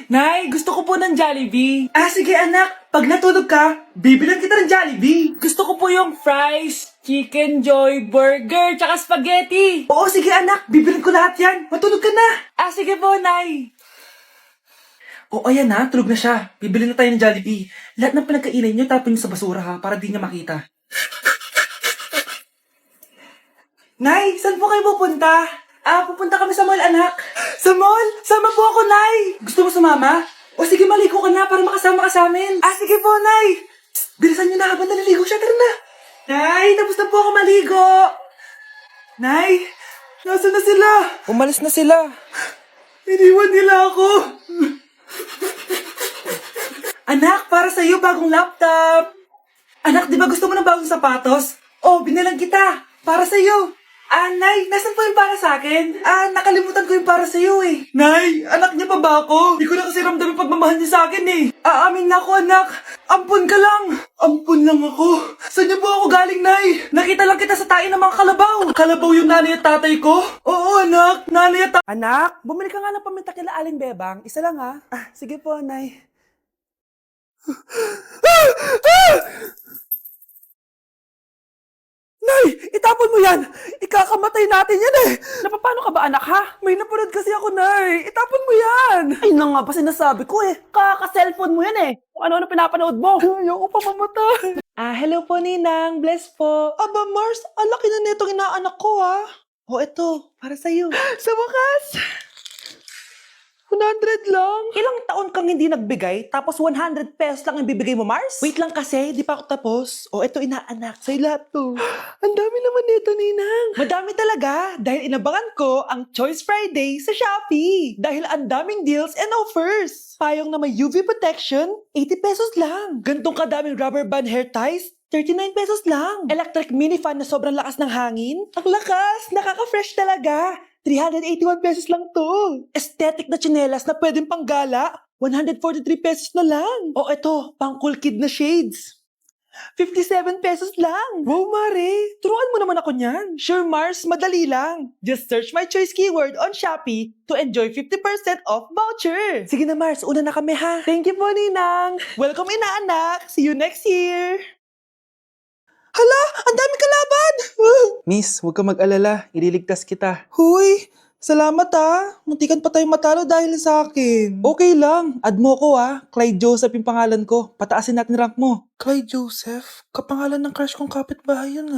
Nay, gusto ko po ng Jollibee. Ah, sige anak. Pag natulog ka, bibilan kita ng Jollibee. Gusto ko po yung fries, chicken joy, burger, tsaka spaghetti. Oo, sige anak. Bibilan ko lahat yan. Matulog ka na. Ah, sige po, Nay. Oo, ayan na. Tulog na siya. Bibili na tayo ng Jollibee. Lahat ng pinagkainan niyo, tapon niyo sa basura ha, para di niya makita. Nay, saan po kayo pupunta? Pupunta kami sa mall, anak. Sa mall? Sama po ako, Nay. Gusto mo sumama? O sige, maligo ka na para makasama ka sa amin. Sige po, Nay. Psst, bilisan niyo na habang naliligo siya. Tara na. Nay, tapos na po ako maligo. Nay, nasa na sila? Umalis na sila. Iniwan nila ako. Anak, para sa'yo, bagong laptop. Anak, di ba gusto mo ng bagong sapatos? Oh, binilang kita. Para sa'yo. Nay, nasan po yung para sa akin? Nakalimutan ko yung para sa'yo eh. Nay, anak niya pa ba ako? Di ko na kasi ramdam yung pagmamahal niya sa akin eh. Aamin na ako, anak. Ampun ka lang. Ampun lang ako. Saan niyo po ako galing, Nay? Nakita lang kita sa tain ng mga kalabaw. Kalabaw yung nanay at tatay ko? Oo, anak. Nanay at Anak, bumili ka nga ng paminta kila Aling Bebang. Isa lang ha. Sige po, Nay. Nay, itapon mo yan! Ikakamatay natin yan eh! Napapano ka ba anak ha? May napanood kasi ako, Nay! Itapon mo yan! Ay na nga ba sinasabi ko eh! Kaka-cellphone mo yan eh! Kung ano-ano pinapanood mo! Ayoko pa mamatay! Hello po Ninang! Bless po! Aba Mars, ang laki na netong inaanak ko ha! Eto, para sa'yo. Sa wakas! 100 lang. Ilang taon kang hindi nagbigay, tapos 100 pesos lang ang bibigay mo, Mars? Wait lang kasi, di pa ako tapos. Eto inaanak, sa'yo lahat to. Ang dami naman nito, Ninang. Madami talaga, dahil inabangan ko ang Choice Friday sa Shopee. Dahil ang daming deals and offers. Payong na may UV protection, 80 pesos lang. Gantong kadaming rubber band hair ties, 39 pesos lang. Electric mini fan na sobrang lakas ng hangin. Ang lakas, nakaka-fresh talaga. 381 pesos lang to. Aesthetic na tsinelas na pwedeng panggala, 143 pesos na lang. Eto, pang cool kid na shades. 57 pesos lang. Wow, Mare. Turuan mo naman ako niyan. Sure, Mars. Madali lang. Just search my choice keyword on Shopee to enjoy 50% off voucher. Sige na, Mars. Una na kami, ha? Thank you po, Ninang. Welcome, inaanak. See you next year. Hala! Ang dami kalaban! Miss, huwag ka mag-alala. Ililigtas kita. Huy! Salamat Muntikan pa tayo matalo dahil sa akin. Okay lang. Add mo ko Clyde Joseph yung pangalan ko. Pataasin natin rank mo. Clyde Joseph? Kapangalan ng crush kong kapitbahay yun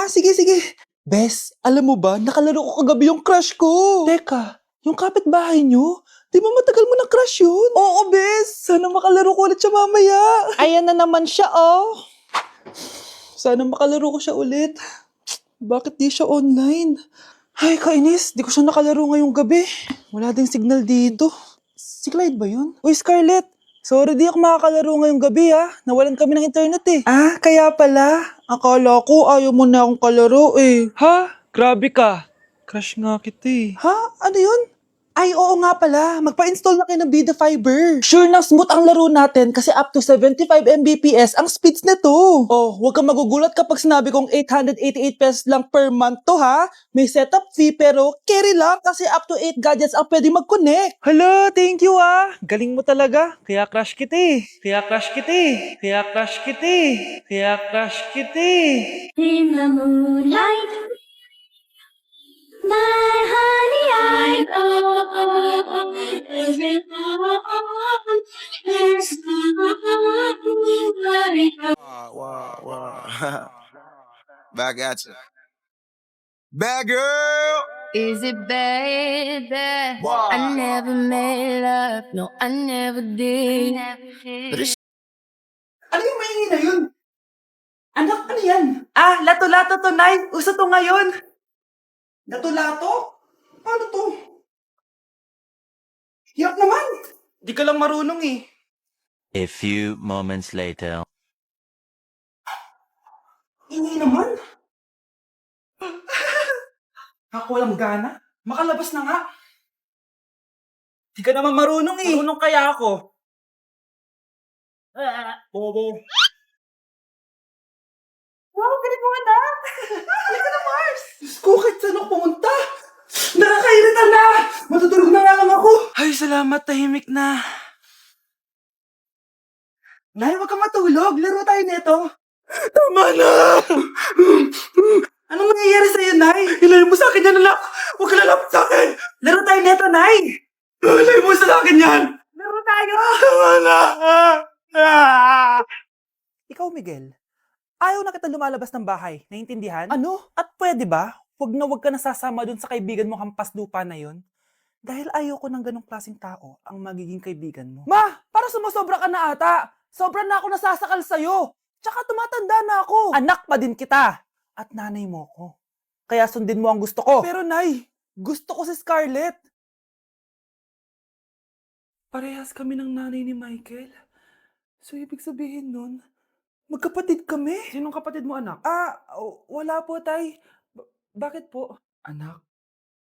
sige. Bes, alam mo ba, nakalaro ko kagabi yung crush ko. Teka, yung kapitbahay nyo? Di ba matagal mo ng crush yun? Oo, Bes. Sana makalaro ko ulit siya mamaya. Ayan na naman siya, Sana makalaro ko siya ulit. Bakit di siya online? Ay, kainis. Di ko siya nakalaro ngayong gabi. Wala ding signal dito. Si Clyde ba yun? Uy, Scarlett. Sorry, di ako makakalaro ngayong gabi Nawalan kami ng internet eh. Kaya pala. Akala ko ayaw mo na akong kalaro eh. Ha? Grabe ka. Crush nga kita eh. Ha? Ano yun? Ay, oo nga pala. Magpa-install na kayo ng Vida Fiber. Sure na smooth ang laro natin kasi up to 75 Mbps ang speeds nito. Huwag kang magugulat kapag sinabi kong 888 pesos lang per month to May setup fee pero carry lang kasi up to 8 gadgets ang pwede mag-connect. Hala, thank you Galing mo talaga. Kaya crush kita eh. In the moonlight, my honey, I go. There's nobody. Wow. Back at you. Bad girl. Is it baby? Wow. I never made love, no, I never did. But it's Ano yung maingin na yun? Anak, ano yan? Lato-lato to, Nay. Uso to ngayon. Lato-lato? Paano to? Hirap naman. Di ka lang marunong eh. A few moments later. Hindi naman. Ako walang gana. Makalabas na nga. Di ka naman marunong eh. Marunong kaya ako. Bobo. Wow, galing mo anak! Halika na, Mars! Diyos ko, kahit saan ako pumunta. Nakakairita na! Matutulog na nga lang ako! Ay, salamat. Tahimik na. Nay, wag kang matulog. Laro tayo nito. Tama na! Anong nangyayari sa'yo, Nay? Ilayo mo sa akin yan, anak! Huwag ka lalapit sa akin! Laro tayo nito, Nay! Ilayo mo sa akin yan! Laro tayo! Tama na! Ikaw, Miguel, ayaw na kita lumalabas ng bahay. Naiintindihan? Ano? At pwede ba? Huwag ka nasasama dun sa kaibigan mo hampas lupa na yon. Dahil ayaw ko ng ganong klaseng tao ang magiging kaibigan mo. Ma! Para sumasobra ka na ata! Sobra na ako nasasakal sa'yo! Tsaka tumatanda na ako! Anak pa din kita! At nanay mo ko. Kaya sundin mo ang gusto ko. Pero Nay, gusto ko si Scarlett. Parehas kami ng nanay ni Michael. So, ibig sabihin nun, magkapatid kami? Sinong kapatid mo, anak? Wala po, Tay. Bakit po? Anak,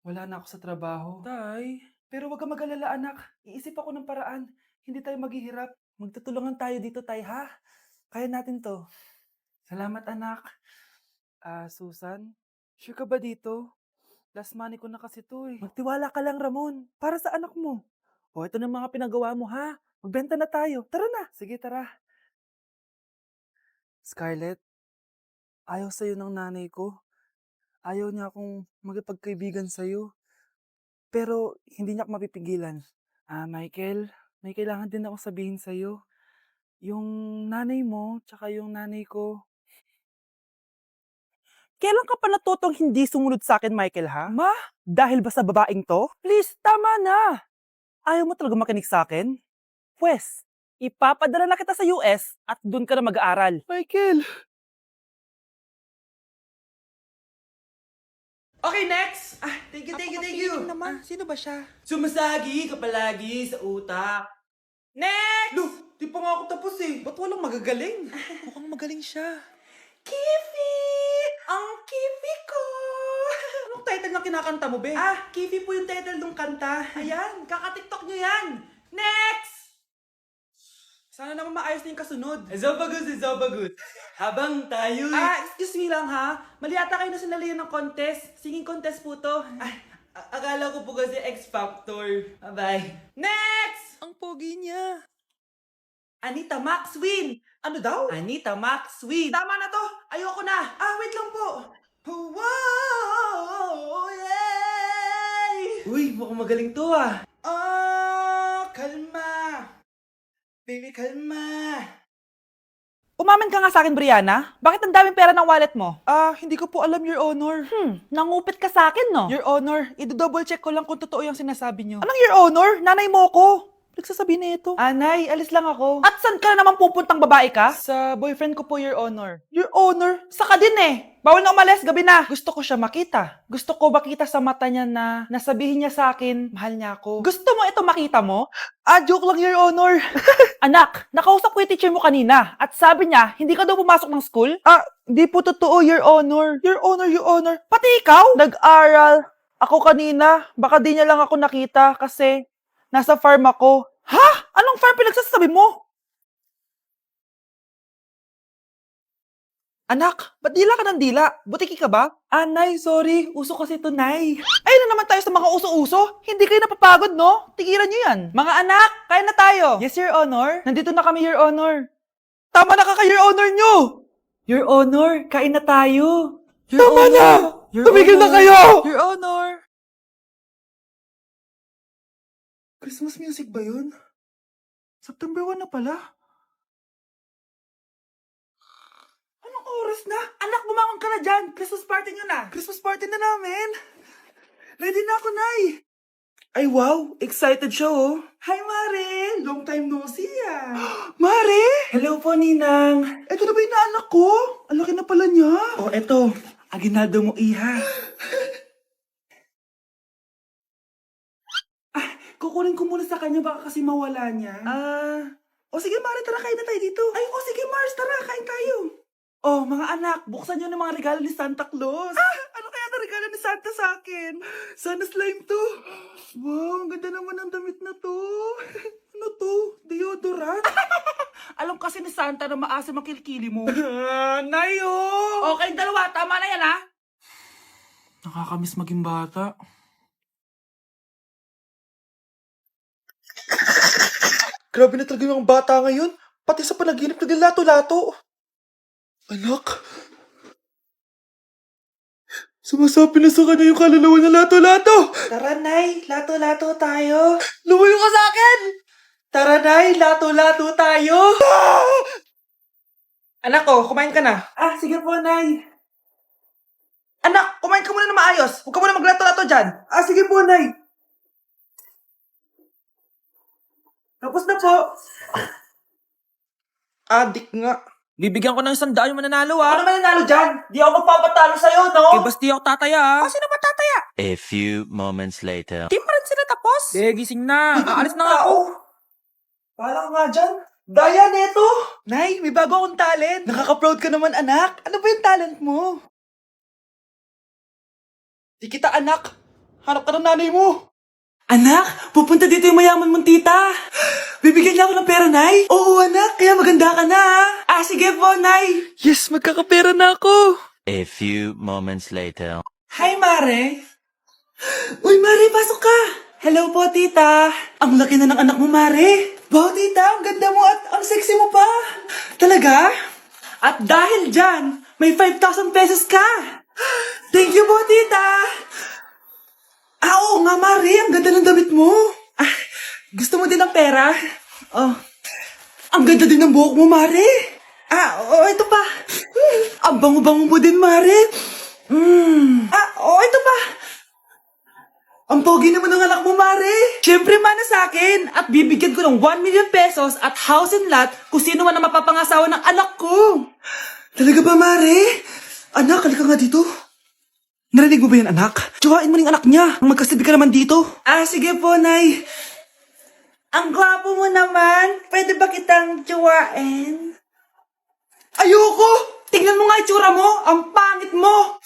wala na ako sa trabaho. Tay, pero wag ka mag-alala, anak. Iisip ako ng paraan. Hindi tayo maghihirap. Magtutulungan tayo dito, Tay, ha? Kaya natin to. Salamat, anak. Susan, sure ka ba dito? Last money ko na kasi to eh. Magtiwala ka lang, Ramon. Para sa anak mo. O, ito na mga pinagawa mo, ha? Magbenta na tayo. Tara na. Sige, tara. Scarlett, ayaw sa'yo ng nanay ko. Ayaw niya akong magipagkaibigan sa'yo. Pero, hindi niya ako mapipigilan. Michael, may kailangan din akong sabihin sa'yo. Yung nanay mo, tsaka yung nanay ko. Kailan ka pa natutong hindi sumunod sa akin, Michael, ha? Ma, dahil ba sa babaeng to? Please, tama na! Ayaw mo talaga makinig sa akin? Pwes, ipapadala na kita sa US at doon ka na mag-aaral. Michael! Okay, next! Thank you. Naman. Sino ba siya? Sumasagi ka palagi sa utak. Next! Lo, di pa nga ako tapos eh. Ba't walang magagaling? Mukhang magaling siya. Kifi! Ang Kifi ko! Anong title ng kinakanta mo, be? Kifi po yung title ng kanta. Ayan, kaka-tiktok nyo yan. Next! Sana naman maayos na yung kasunod. Zobagut. Habang tayo... excuse me lang ha. Mali ata kayo na sinalihan ng contest. Singing contest po to. Akala ko po kasi X Factor. Bye-bye. Next! Ang pogi niya. Anita Maxwin! Ano daw? Anita Maxwin! Tama na to! Ayoko na! Wait lang po! Wow! Yay! Uy, mukhang magaling to kalma! Baby, kalma! Umamin ka nga sa akin, Brianna. Bakit ang daming pera ng wallet mo? Hindi ko po alam, Your Honor. Nangupit ka sa akin, no? Your Honor, i-double check ko lang kung totoo yung sinasabi niyo. Anong Your Honor? Nanay mo ko! Nagsasabi na ito. Nay, alis lang ako. At saan ka na naman pupuntang babae ka? Sa boyfriend ko po, Your Honor. Your Honor? Saka din eh. Bawal na umalis, gabi na. Gusto ko siya makita. Gusto ko makita sa mata niya na nasabihin niya sa akin, mahal niya ako. Gusto mo ito makita mo? Joke lang, Your Honor. Anak, nakausap ko yung teacher mo kanina at sabi niya, hindi ka daw pumasok ng school? Di po totoo, Your Honor. Your Honor. Pati ikaw? Nag-aral. Ako kanina, baka di niya lang ako nakita kasi nasa farm ako. Ha? Anong farm pinagsasabi mo? Anak, ba't dila ka ng dila? Butiki ka ba? Nay, sorry. Uso kasi ito, Nay. Ayun na naman tayo sa mga uso-uso. Hindi kayo napapagod, no? Tigilan nyo yan. Mga anak, kain na tayo. Yes, Your Honor. Nandito na kami, Your Honor. Tama na ka, Your Honor nyo! Your Honor, kain na tayo. Tama na! Tumigil na kayo! Your Honor! Christmas music ba yun? September 1 na pala. Anong oras na? Anak, bumangon ka na dyan. Christmas party nyo na. Christmas party na namin. Ready na ako, Nay. Ay, wow. Excited siya, oh. Hi, Mare. Long time no see, Mare! Hello po, Ninang. Ito na ba yung naanak ko? Ang laki na pala niya. Oh, eto. Aginaldo mo, iha. Kukunin ko muna sa kanya, baka kasi mawala niya. Sige, Mare, tara, kain na tayo dito. Sige, Mars, tara, kain tayo. Mga anak, buksan niyo ng mga regalo ni Santa Claus. Ano kaya na regalo ni Santa sa akin? Sana slime to. Wow, ang ganda naman ng damit na to. Ano to? Deodorant? Alam kasi ni Santa na maasa makilikili mo. Nayo! Okay, dalawa, tama na yan, ha? Nakakamiss maging bata. Grabe na talaga yung mga bata ngayon. Pati sa panaginip naglato-lato. Anak. Sumasabi na sa kanya yung kaluluwa na lato-lato. Tara, Nay. Lato-lato tayo. Lumayo ka sa akin! Tara, Nay. Lato-lato tayo. Anak ko, kumain ka na. Ah, sige po, Nay. Anak, kumain ka muna na maayos. Huwag ka muna maglato-lato dyan. Ah, sige po, Nay. Tapos na po. Adik nga. Bibigyan ko ng 100 yung mananalo Ano ah. naman nanalo dyan? Di ako magpapatalo sa'yo, no? Kay basti ako tataya ah. Sino ba tataya? A few moments later. Di pa rin sila tapos. Eh, gising na. Aalis na nga ako. Bahala ka nga dyan. Daya neto. Nay, may bago akong talent. Nakaka-proud ka naman, anak. Ano ba yung talent mo? Di kita, anak. Hanap ka ng nanay mo. Anak, pupunta dito yung mayaman mong tita. Bibigyan niya ako ng pera, Nay. Oo, anak. Kaya maganda ka na, ah. Sige po, Nay. Yes, magkakapera na ako. A few moments later. Hi, Mare. Uy, Mare, pasok ka. Hello po, tita. Ang laki na ng anak mo, Mare. Wow, tita, ang ganda mo at ang sexy mo pa. Talaga? At dahil dyan, may 5,000 pesos ka. Thank you po, tita. Ah, oo nga, Mare. Ang ganda ng damit mo. Ah, gusto mo din ng pera? Oh. Ang ganda din ng buhok mo, Mare. Ah, oo, ito pa. Ang bango-bango mo din, Mare. Ah, oo, ito pa. Ang pogi naman ng anak mo, Mare. Siyempre, mana sa akin. At bibigyan ko ng 1 million pesos at house and lot kung sino man ang mapapangasawa ng anak ko. Talaga ba, Mare? Anak, halika nga dito. Narinig mo ba yan, anak? Tsuhain mo ng anak niya. Ang magkasabi ka naman dito. Ah, sige po, Nay. Ang gwapo mo naman. Pwede ba kitang tsuhain? Ayoko! Tingnan mo nga itsura mo. Ang pangit mo.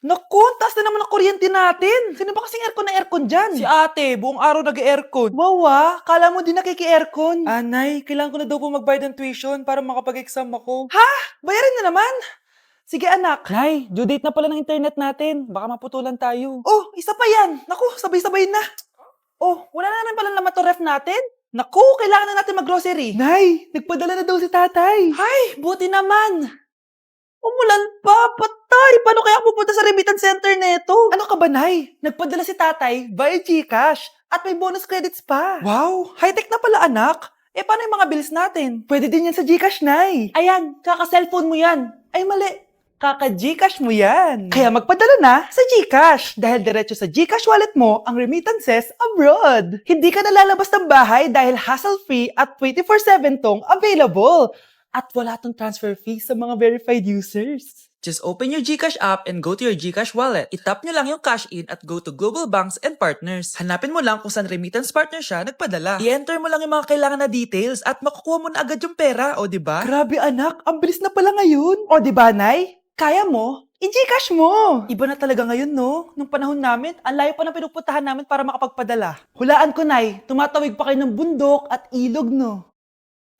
Naku, taas na naman ang kuryente natin. Sino ba kasing aircon dyan? Si ate, buong araw nag-aircon. Wow ah, kala mo din nakiki-aircon. Anay, kailangan ko na daw po magbayad ng tuition para makapag-exam ako. Ha? Bayarin na naman? Sige anak. Nay, due date na pala ng internet natin. Baka maputulan tayo. Oh, isa pa yan. Naku, sabay-sabay na. Oh, wala na naman pala naman to ref natin. Naku, kailangan na natin mag-grocery. Nay, nagpadala na daw si tatay. Hay, buti naman. Umulan pa, patay! Paano kaya ako pupunta sa remittance center neto? Ano ka ba, Nay? Nagpadala si tatay via GCash at may bonus credits pa. Wow, high-tech na pala, anak. Eh, paano yung mga bills natin? Pwede din yan sa GCash, Nay. Ayan, kaka-cellphone mo yan. Ay, mali. Kaka-GCash mo yan. Kaya magpadala na sa GCash dahil diretso sa GCash wallet mo ang remittances abroad. Hindi ka nalalabas ng bahay dahil hassle-free at 24/7 tong available. At wala tong transfer fee sa mga verified users. Just open your GCash app and go to your GCash wallet. Itap nyo lang yung cash in at go to global banks and partners. Hanapin mo lang kung saan remittance partner siya nagpadala. I-enter mo lang yung mga kailangan na details at makukuha mo na agad yung pera, o diba? Grabe anak, ang bilis na pala ngayon. O diba, Nay? Kaya mo? I-GCash mo! Iba na talaga ngayon, no? Nung panahon namin, ang layo pa ng pinupuntahan namin para makapagpadala. Hulaan ko, Nay, tumatawid pa kayo ng bundok at ilog, no?